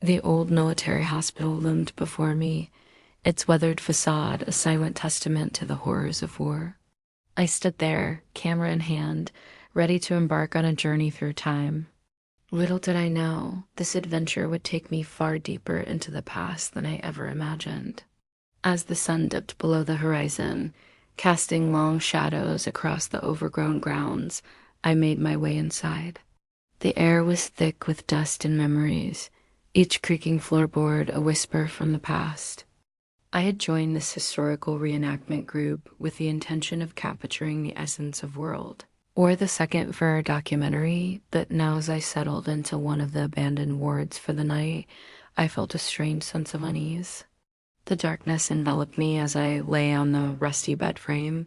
The old military hospital loomed before me, its weathered facade a silent testament to the horrors of war. I stood there, camera in hand, ready to embark on a journey through time. Little did I know, this adventure would take me far deeper into the past than I ever imagined. As the sun dipped below the horizon, casting long shadows across the overgrown grounds, I made my way inside. The air was thick with dust and memories, each creaking floorboard a whisper from the past. I had joined this historical reenactment group with the intention of capturing the essence of world, or the second for our documentary, but now as I settled into one of the abandoned wards for the night, I felt a strange sense of unease. The darkness enveloped me as I lay on the rusty bed frame,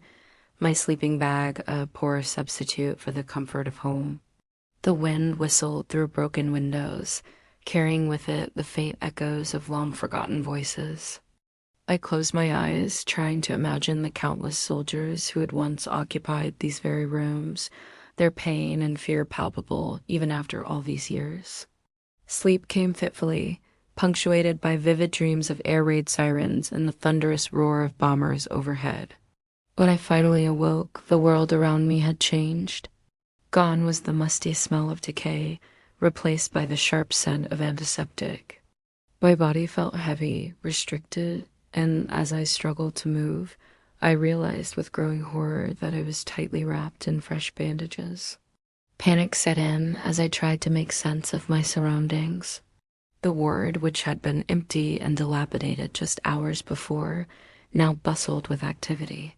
my sleeping bag a poor substitute for the comfort of home. The wind whistled through broken windows, carrying with it the faint echoes of long-forgotten voices. I closed my eyes, trying to imagine the countless soldiers who had once occupied these very rooms, their pain and fear palpable even after all these years. Sleep came fitfully, punctuated by vivid dreams of air raid sirens and the thunderous roar of bombers overhead. When I finally awoke, the world around me had changed. Gone was the musty smell of decay, replaced by the sharp scent of antiseptic. My body felt heavy, restricted, and as I struggled to move, I realized with growing horror that I was tightly wrapped in fresh bandages. Panic set in as I tried to make sense of my surroundings. The ward, which had been empty and dilapidated just hours before, now bustled with activity.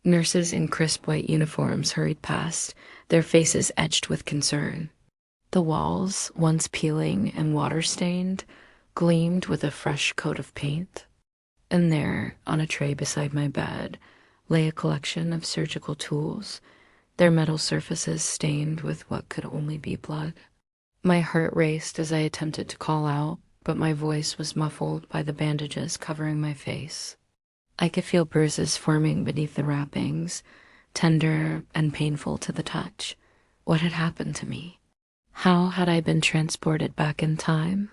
Nurses in crisp white uniforms hurried past, their faces etched with concern. The walls, once peeling and water-stained, gleamed with a fresh coat of paint. And there, on a tray beside my bed, lay a collection of surgical tools, their metal surfaces stained with what could only be blood. My heart raced as I attempted to call out, but my voice was muffled by the bandages covering my face. I could feel bruises forming beneath the wrappings, tender and painful to the touch. What had happened to me? How had I been transported back in time?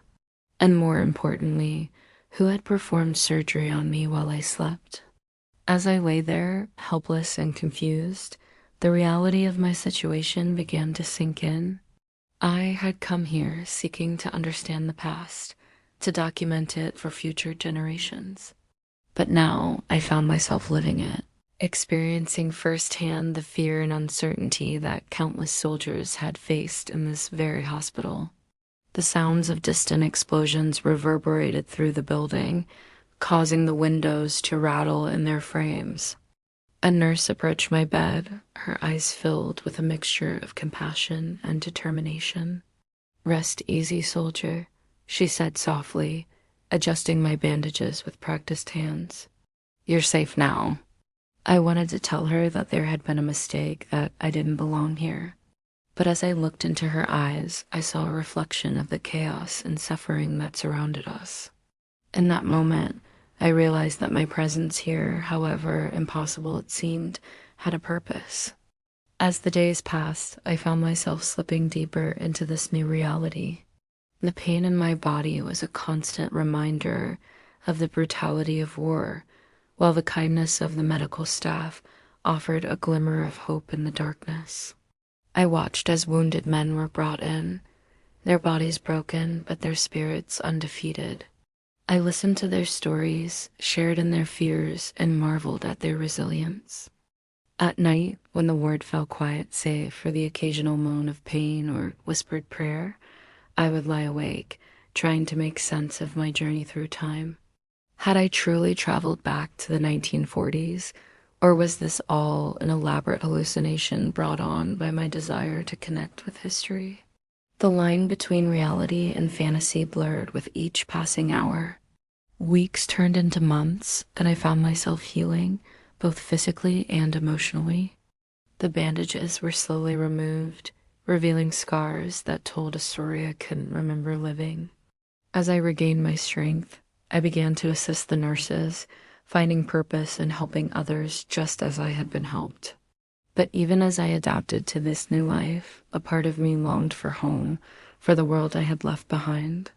And more importantly, who had performed surgery on me while I slept? As I lay there, helpless and confused, the reality of my situation began to sink in. I had come here seeking to understand the past, to document it for future generations. But now I found myself living it, experiencing firsthand the fear and uncertainty that countless soldiers had faced in this very hospital. The sounds of distant explosions reverberated through the building, causing the windows to rattle in their frames. A nurse approached my bed, her eyes filled with a mixture of compassion and determination. "Rest easy, soldier," she said softly, adjusting my bandages with practiced hands. "You're safe now." I wanted to tell her that there had been a mistake, that I didn't belong here. But as I looked into her eyes, I saw a reflection of the chaos and suffering that surrounded us. In that moment, I realized that my presence here, however impossible it seemed, had a purpose. As the days passed, I found myself slipping deeper into this new reality. The pain in my body was a constant reminder of the brutality of war, while the kindness of the medical staff offered a glimmer of hope in the darkness. I watched as wounded men were brought in, their bodies broken but their spirits undefeated. I listened to their stories, shared in their fears, and marveled at their resilience. At night, when the ward fell quiet save for the occasional moan of pain or whispered prayer, I would lie awake, trying to make sense of my journey through time. Had I truly traveled back to the 1940s, or was this all an elaborate hallucination brought on by my desire to connect with history? The line between reality and fantasy blurred with each passing hour. Weeks turned into months, and I found myself healing, both physically and emotionally. The bandages were slowly removed, revealing scars that told a story I couldn't remember living. As I regained my strength, I began to assist the nurses, finding purpose in helping others just as I had been helped. But even as I adapted to this new life, a part of me longed for home, for the world I had left behind.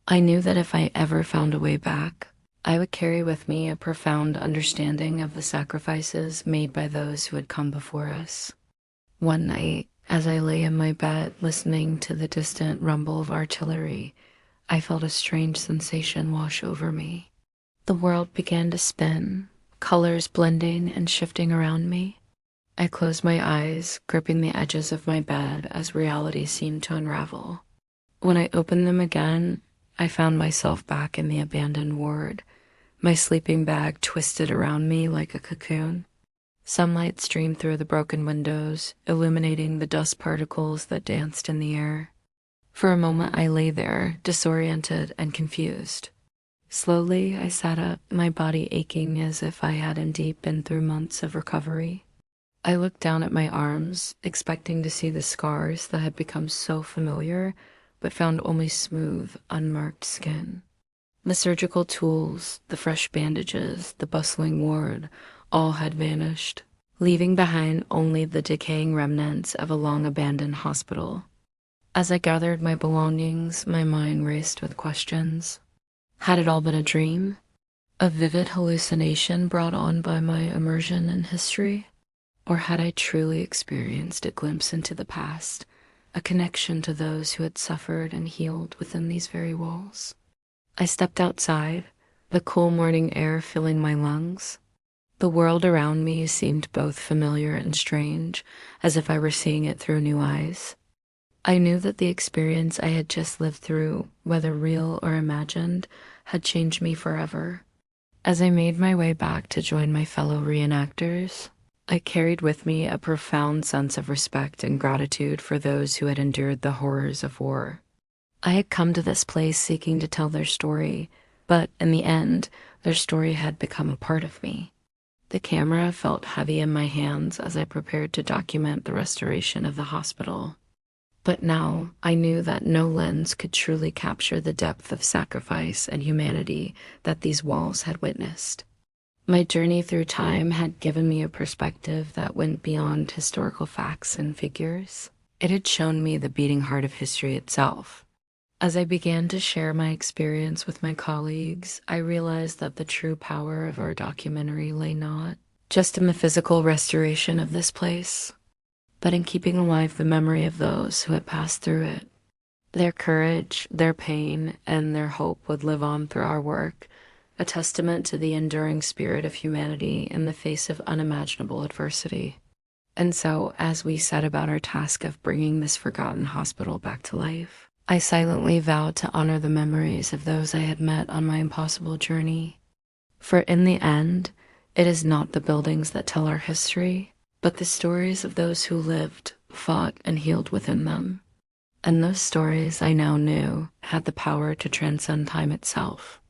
I knew that if I ever found a way back, I would carry with me a profound understanding of the sacrifices made by those who had come before us. One night, as I lay in my bed listening to the distant rumble of artillery, I felt a strange sensation wash over me. The world began to spin, colors blending and shifting around me. I closed my eyes, gripping the edges of my bed as reality seemed to unravel. When I opened them again, I found myself back in the abandoned ward, my sleeping bag twisted around me like a cocoon. Sunlight streamed through the broken windows, illuminating the dust particles that danced in the air. For a moment, I lay there, disoriented and confused. Slowly, I sat up, my body aching as if I had indeed been through months of recovery. I looked down at my arms, expecting to see the scars that had become so familiar, but found only smooth, unmarked skin. The surgical tools, the fresh bandages, the bustling ward, all had vanished, leaving behind only the decaying remnants of a long-abandoned hospital. As I gathered my belongings, my mind raced with questions. Had it all been a dream? A vivid hallucination brought on by my immersion in history? Or had I truly experienced a glimpse into the past, a connection to those who had suffered and healed within these very walls? I stepped outside, the cool morning air filling my lungs. The world around me seemed both familiar and strange, as if I were seeing it through new eyes. I knew that the experience I had just lived through, whether real or imagined, had changed me forever. As I made my way back to join my fellow reenactors, I carried with me a profound sense of respect and gratitude for those who had endured the horrors of war. I had come to this place seeking to tell their story, but in the end, their story had become a part of me. The camera felt heavy in my hands as I prepared to document the restoration of the hospital. But now I knew that no lens could truly capture the depth of sacrifice and humanity that these walls had witnessed. My journey through time had given me a perspective that went beyond historical facts and figures. It had shown me the beating heart of history itself. As I began to share my experience with my colleagues, I realized that the true power of our documentary lay not just in the physical restoration of this place, but in keeping alive the memory of those who had passed through it. Their courage, their pain, and their hope would live on through our work, a testament to the enduring spirit of humanity in the face of unimaginable adversity. And so, as we set about our task of bringing this forgotten hospital back to life, I silently vowed to honor the memories of those I had met on my impossible journey. For in the end, it is not the buildings that tell our history, but the stories of those who lived, fought, and healed within them. And those stories, I now knew, had the power to transcend time itself.